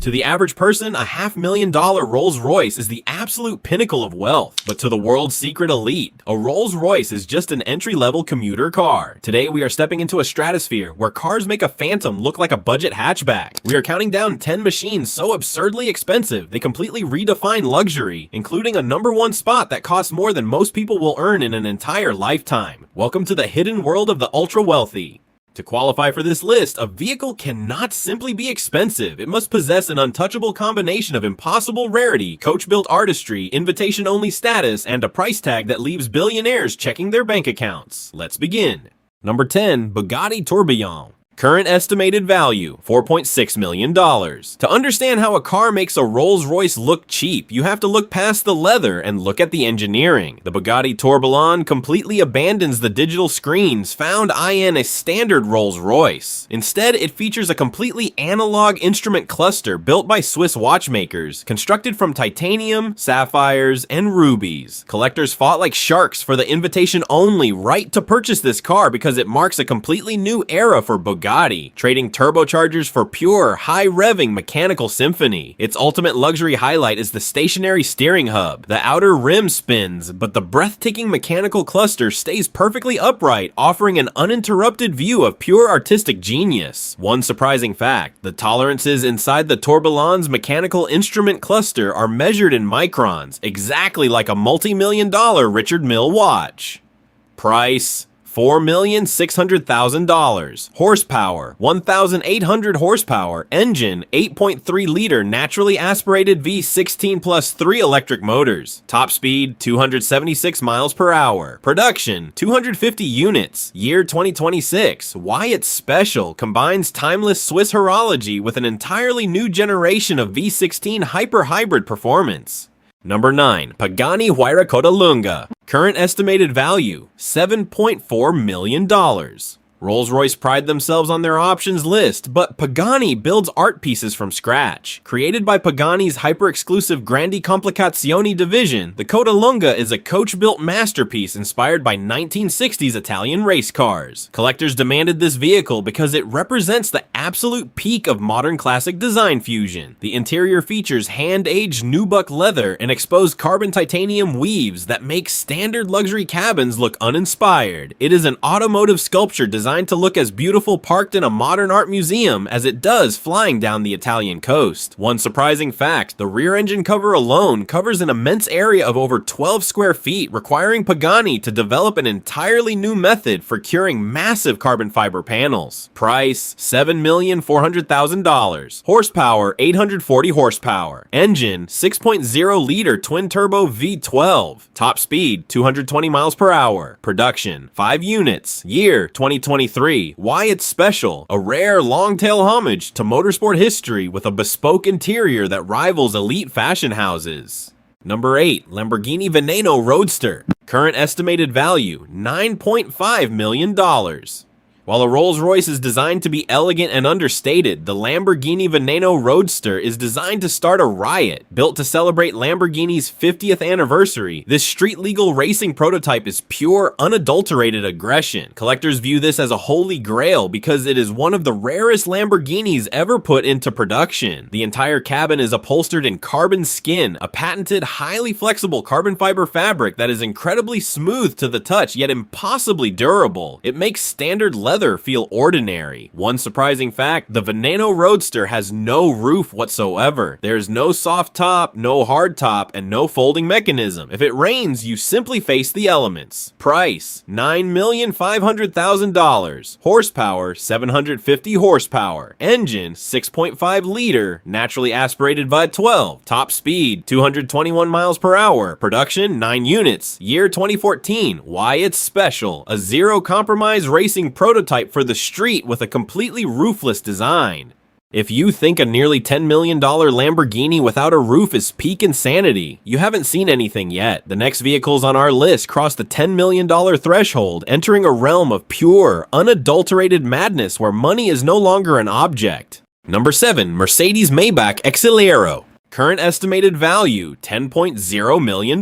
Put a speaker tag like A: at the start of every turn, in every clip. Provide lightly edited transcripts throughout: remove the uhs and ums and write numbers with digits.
A: To the average person, a $500,000 Rolls-Royce is the absolute pinnacle of wealth. But to the world's secret elite, a Rolls-Royce is just an entry-level commuter car. Today, we are stepping into a stratosphere where cars make a Phantom look like a budget hatchback. We are counting down 10 machines so absurdly expensive, they completely redefine luxury, including a #1 spot that costs more than most people will earn in an entire lifetime. Welcome to the hidden world of the ultra-wealthy. To qualify for this list, a vehicle cannot simply be expensive. It must possess an untouchable combination of impossible rarity, coach-built artistry, invitation-only status, and a price tag that leaves billionaires checking their bank accounts. Let's begin. Number 10. Bugatti Tourbillon. Current estimated value, $4.6 million. To understand how a car makes a Rolls-Royce look cheap, you have to look past the leather and look at the engineering. The Bugatti Tourbillon completely abandons the digital screens found in a standard Rolls-Royce. Instead, it features a completely analog instrument cluster built by Swiss watchmakers, constructed from titanium, sapphires, and rubies. Collectors fought like sharks for the invitation-only right to purchase this car because it marks a completely new era for Bugatti, trading turbochargers for pure, high-revving mechanical symphony. Its ultimate luxury highlight is the stationary steering hub. The outer rim spins, but the breathtaking mechanical cluster stays perfectly upright, offering an uninterrupted view of pure artistic genius. One surprising fact, the tolerances inside the Tourbillon's mechanical instrument cluster are measured in microns, exactly like a multi-million-dollar Richard Mille watch. Price: $4,600,000. Horsepower: 1,800 horsepower. Engine: 8.3-liter naturally aspirated V16 plus 3 electric motors. Top speed: 276 miles per hour. Production: 250 units. Year 2026. Why it's special: combines timeless Swiss horology with an entirely new generation of V16 hyper hybrid performance. Number 9. Pagani Huayra Codalunga. Current estimated value, $7.4 million. Rolls-Royce pride themselves on their options list, but Pagani builds art pieces from scratch. Created by Pagani's hyper-exclusive Grandi Complicazioni division, the Codalunga is a coach-built masterpiece inspired by 1960s Italian race cars. Collectors demanded this vehicle because it represents the absolute peak of modern classic design fusion. The interior features hand-aged nubuck leather and exposed carbon titanium weaves that make standard luxury cabins look uninspired. It is an automotive sculpture designed to look as beautiful parked in a modern art museum as it does flying down the Italian coast. One surprising fact, the rear engine cover alone covers an immense area of over 12 square feet, requiring Pagani to develop an entirely new method for curing massive carbon fiber panels. Price: $7,400,000. Horsepower: 840 horsepower. Engine: 6.0-liter twin-turbo V12. Top speed: 220 miles per hour. Production: 5 units. Year: 2023. Why it's special: a rare long-tail homage to motorsport history with a bespoke interior that rivals elite fashion houses. Number 8. Lamborghini Veneno Roadster. Current estimated value, $9.5 million. While a Rolls-Royce is designed to be elegant and understated, the Lamborghini Veneno Roadster is designed to start a riot. Built to celebrate Lamborghini's 50th anniversary, this street-legal racing prototype is pure, unadulterated aggression. Collectors view this as a holy grail because it is one of the rarest Lamborghinis ever put into production. The entire cabin is upholstered in carbon skin, a patented, highly flexible carbon fiber fabric that is incredibly smooth to the touch, yet impossibly durable. It makes standard leather feel ordinary. One surprising fact, the Veneno Roadster has no roof whatsoever. There's no soft top, no hard top, and no folding mechanism. If it rains, you simply face the elements. Price: $9,500,000. Horsepower: 750 horsepower. Engine: 6.5-liter, naturally aspirated V12. Top speed: 221 miles per hour. Production: 9 units. Year 2014. Why it's special: a zero-compromise racing prototype for the street with a completely roofless design. If you think a nearly $10 million Lamborghini without a roof is peak insanity, you haven't seen anything yet. The next vehicles on our list cross the $10 million threshold, entering a realm of pure, unadulterated madness where money is no longer an object. Number 7. Mercedes-Maybach Exelero. Current estimated value, $10.0 million.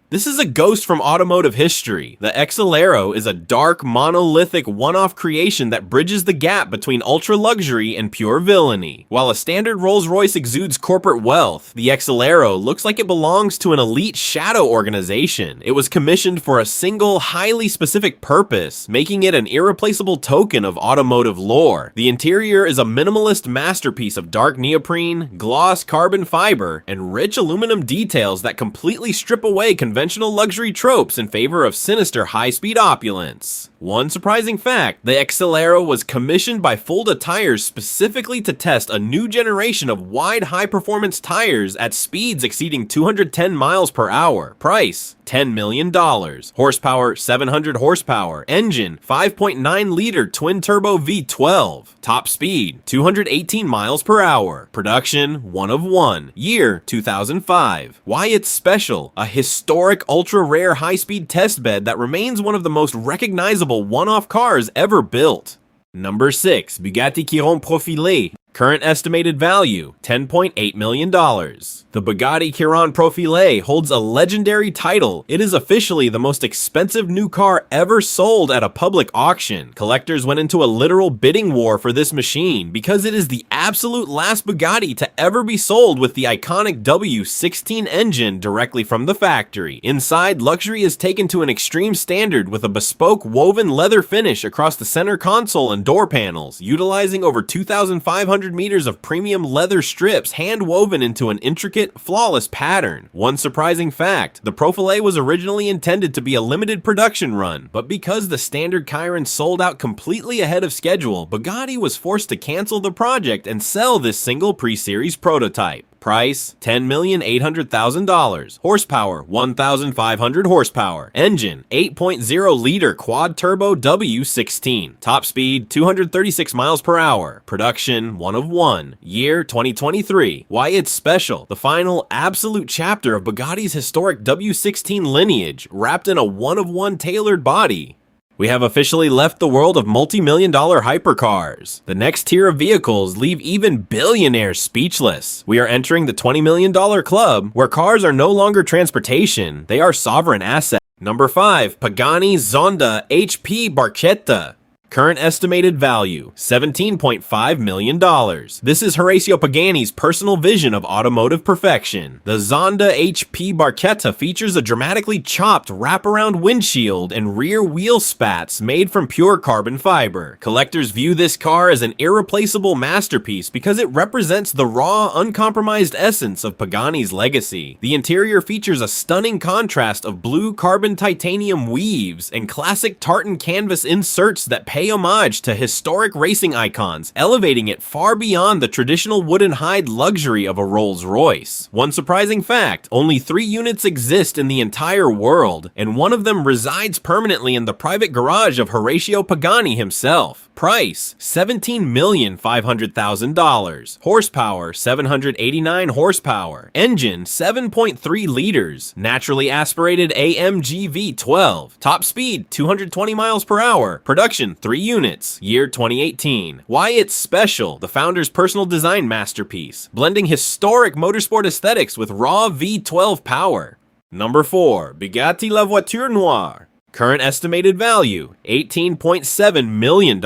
A: This is a ghost from automotive history. The Exalero is a dark, monolithic, one-off creation that bridges the gap between ultra-luxury and pure villainy. While a standard Rolls-Royce exudes corporate wealth, the Exalero looks like it belongs to an elite shadow organization. It was commissioned for a single, highly specific purpose, making it an irreplaceable token of automotive lore. The interior is a minimalist masterpiece of dark neoprene, gloss carbon fiber, and rich aluminum details that completely strip away conventional luxury tropes in favor of sinister high-speed opulence. One surprising fact, the Exalero was commissioned by Fulda Tires specifically to test a new generation of wide high-performance tires at speeds exceeding 210 miles per hour. Price, $10 million. Horsepower, 700 horsepower. Engine, 5.9-liter twin-turbo V12. Top speed, 218 miles per hour. Production, 1 of 1. Year, 2005. Why it's special? A historic, ultra-rare high-speed test bed that remains one of the most recognizable one-off cars ever built. Number 6. Bugatti Chiron Profilé. Current estimated value, $10.8 million. The Bugatti Chiron Profilé holds a legendary title. It is officially the most expensive new car ever sold at a public auction. Collectors went into a literal bidding war for this machine because it is the absolute last Bugatti to ever be sold with the iconic W16 engine directly from the factory. Inside, luxury is taken to an extreme standard with a bespoke woven leather finish across the center console and door panels, utilizing over 2,500 meters of premium leather strips hand-woven into an intricate, flawless pattern. One surprising fact, the Profilé was originally intended to be a limited production run, but because the standard Chiron sold out completely ahead of schedule, Bugatti was forced to cancel the project and sell this single pre-series prototype. Price, $10,800,000. Horsepower, 1,500 horsepower. Engine, 8.0-liter quad-turbo W16. Top speed, 236 miles per hour. Production, 1 of 1. Year, 2023. Why it's special? The final, absolute chapter of Bugatti's historic W16 lineage, wrapped in a 1 of 1 tailored body. We have officially left the world of multi-million-dollar hypercars. The next tier of vehicles leave even billionaires speechless. We are entering the $20 million club, where cars are no longer transportation, they are sovereign assets. Number 5. Pagani Zonda HP Barchetta. Current estimated value, $17.5 million. This is Horacio Pagani's personal vision of automotive perfection. The Zonda HP Barchetta features a dramatically chopped wraparound windshield and rear wheel spats made from pure carbon fiber. Collectors view this car as an irreplaceable masterpiece because it represents the raw, uncompromised essence of Pagani's legacy. The interior features a stunning contrast of blue carbon titanium weaves and classic tartan canvas inserts that pay homage to historic racing icons, elevating it far beyond the traditional wooden hide luxury of a Rolls-Royce. One surprising fact, only 3 units exist in the entire world, and one of them resides permanently in the private garage of Horacio Pagani himself. Price, $17,500,000. Horsepower, 789 horsepower. Engine, 7.3 liters. Naturally aspirated AMG V12. Top speed, 220 miles per hour. Production, 3 units. Year 2018. Why it's special? The founder's personal design masterpiece, blending historic motorsport aesthetics with raw V12 power. Number 4. Bugatti La Voiture Noire. Current estimated value, $18.7 million.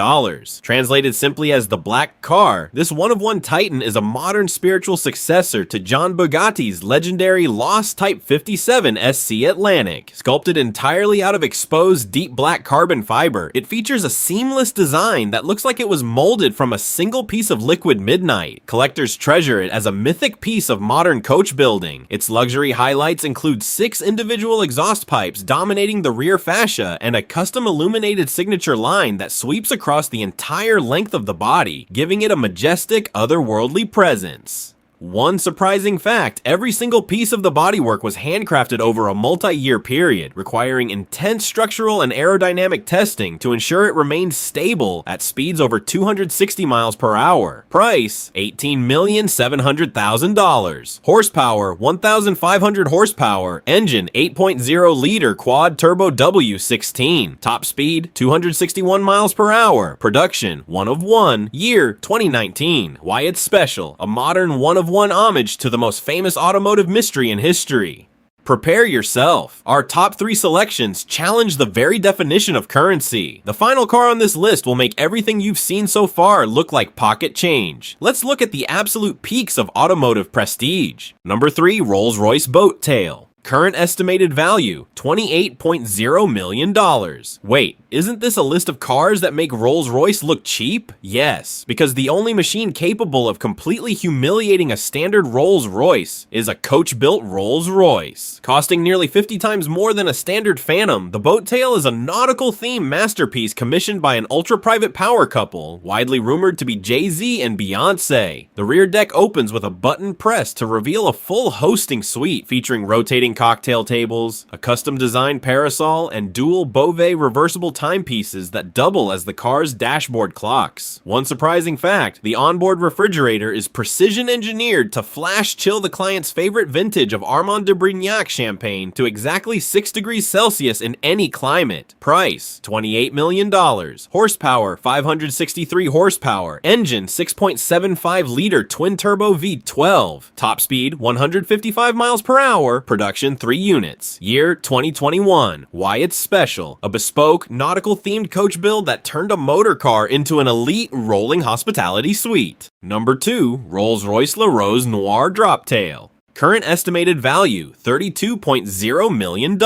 A: Translated simply as the black car, this one-of-one Titan is a modern spiritual successor to John Bugatti's legendary Lost Type 57 SC Atlantic. Sculpted entirely out of exposed deep black carbon fiber, it features a seamless design that looks like it was molded from a single piece of liquid midnight. Collectors treasure it as a mythic piece of modern coach building. Its luxury highlights include 6 individual exhaust pipes dominating the rear fascia and a custom illuminated signature line that sweeps across the entire length of the body, giving it a majestic, otherworldly presence. One surprising fact, every single piece of the bodywork was handcrafted over a multi-year period, requiring intense structural and aerodynamic testing to ensure it remained stable at speeds over 260 miles per hour. Price, $18,700,000. Horsepower, 1,500 horsepower. Engine, 8.0-liter quad-turbo W16. Top speed, 261 miles per hour. Production, 1 of 1. Year, 2019. Why it's special? A modern 1 of 1 homage to the most famous automotive mystery in history. Prepare yourself. Our top 3 selections challenge the very definition of currency. The final car on this list will make everything you've seen so far look like pocket change. Let's look at the absolute peaks of automotive prestige. Number 3, Rolls-Royce Boat Tail. Current estimated value, $28.0 million. Wait, isn't this a list of cars that make Rolls-Royce look cheap? Yes, because the only machine capable of completely humiliating a standard Rolls-Royce is a coach-built Rolls-Royce. Costing nearly 50 times more than a standard Phantom, the Boat Tail is a nautical-themed masterpiece commissioned by an ultra-private power couple, widely rumored to be Jay-Z and Beyonce. The rear deck opens with a button press to reveal a full hosting suite featuring rotating cocktail tables, a custom-designed parasol, and dual Beauvais reversible timepieces that double as the car's dashboard clocks. One surprising fact, the onboard refrigerator is precision-engineered to flash-chill the client's favorite vintage of Armand de Brignac champagne to exactly 6 degrees Celsius in any climate. Price, $28 million. Horsepower, 563 horsepower. Engine, 6.75-liter twin-turbo V12. Top speed, 155 miles per hour. Production, 3 units. Year, 2021. Why it's special. A bespoke, nautical-themed coach build that turned a motor car into an elite rolling hospitality suite. Number 2, Rolls-Royce Le Rose Noir Drop Tail. Current estimated value, $32.0 million.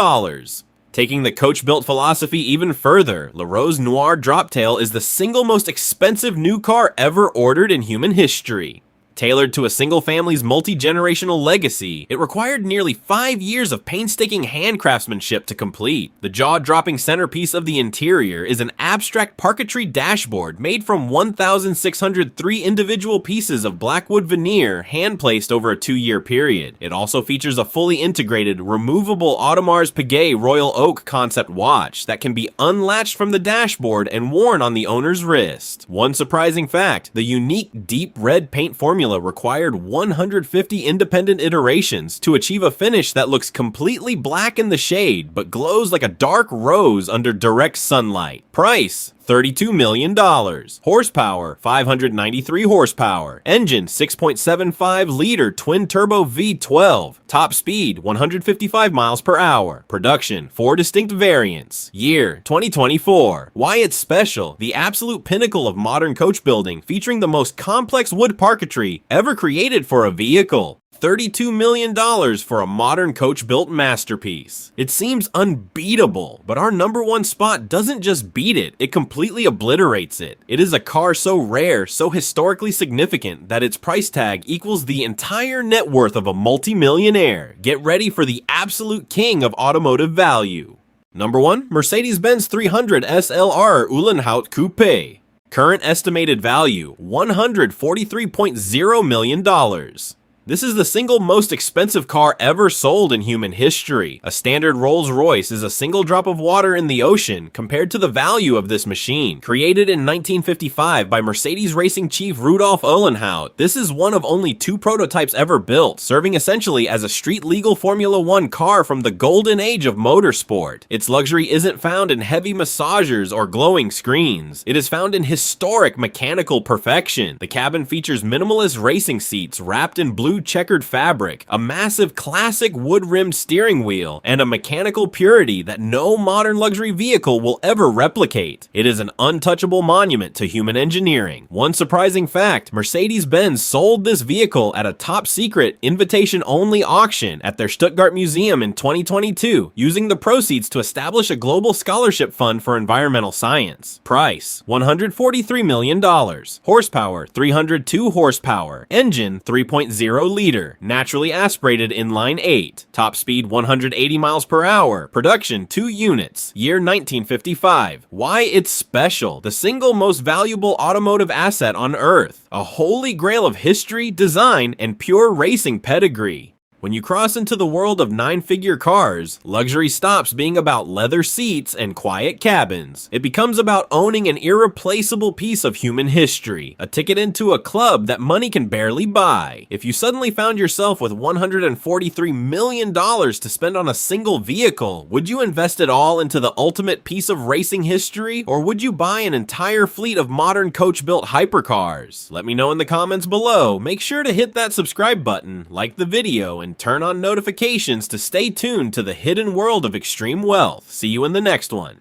A: Taking the coach-built philosophy even further, Le Rose Noir Drop Tail is the single most expensive new car ever ordered in human history. Tailored to a single family's multi-generational legacy, it required nearly 5 years of painstaking hand craftsmanship to complete. The jaw-dropping centerpiece of the interior is an abstract parquetry dashboard made from 1,603 individual pieces of blackwood veneer hand-placed over a 2-year period. It also features a fully integrated, removable Audemars Piguet Royal Oak concept watch that can be unlatched from the dashboard and worn on the owner's wrist. One surprising fact, the unique deep red paint formula required 150 independent iterations to achieve a finish that looks completely black in the shade but glows like a dark rose under direct sunlight. Price, $32 million. Horsepower, 593 horsepower. Engine, 6.75-liter twin-turbo V12. Top speed, 155 miles per hour. Production, 4 distinct variants. Year, 2024. Why it's special. The absolute pinnacle of modern coach building, featuring the most complex wood parquetry ever created for a vehicle. $32 million for a modern coach-built masterpiece. It seems unbeatable, but our number 1 spot doesn't just beat it, it completely obliterates it. It is a car so rare, so historically significant, that its price tag equals the entire net worth of a multi-millionaire. Get ready for the absolute king of automotive value. Number 1, Mercedes-Benz 300 SLR Uhlenhaut Coupe. Current estimated value, $143.0 million. This is the single most expensive car ever sold in human history. A standard Rolls-Royce is a single drop of water in the ocean compared to the value of this machine. Created in 1955 by Mercedes racing chief Rudolf Uhlenhaut, this is one of only 2 prototypes ever built, serving essentially as a street-legal Formula 1 car from the golden age of motorsport. Its luxury isn't found in heavy massagers or glowing screens. It is found in historic mechanical perfection. The cabin features minimalist racing seats wrapped in blue checkered fabric, a massive classic wood-rimmed steering wheel, and a mechanical purity that no modern luxury vehicle will ever replicate. It is an untouchable monument to human engineering. One surprising fact, Mercedes-Benz sold this vehicle at a top-secret, invitation-only auction at their Stuttgart museum in 2022, using the proceeds to establish a global scholarship fund for environmental science. Price, $143 million. Horsepower, 302 horsepower. Engine, 3.0 liter, naturally aspirated inline 8. Top speed 180 miles per hour. Production 2 units. Year 1955. Why it's special. The single most valuable automotive asset on Earth. A holy grail of history, design, and pure racing pedigree. When you cross into the world of 9-figure cars, luxury stops being about leather seats and quiet cabins. It becomes about owning an irreplaceable piece of human history, a ticket into a club that money can barely buy. If you suddenly found yourself with $143 million to spend on a single vehicle, would you invest it all into the ultimate piece of racing history, or would you buy an entire fleet of modern coach-built hypercars? Let me know in the comments below. Make sure to hit that subscribe button, like the video, and and turn on notifications to stay tuned to the hidden world of extreme wealth. See you in the next one.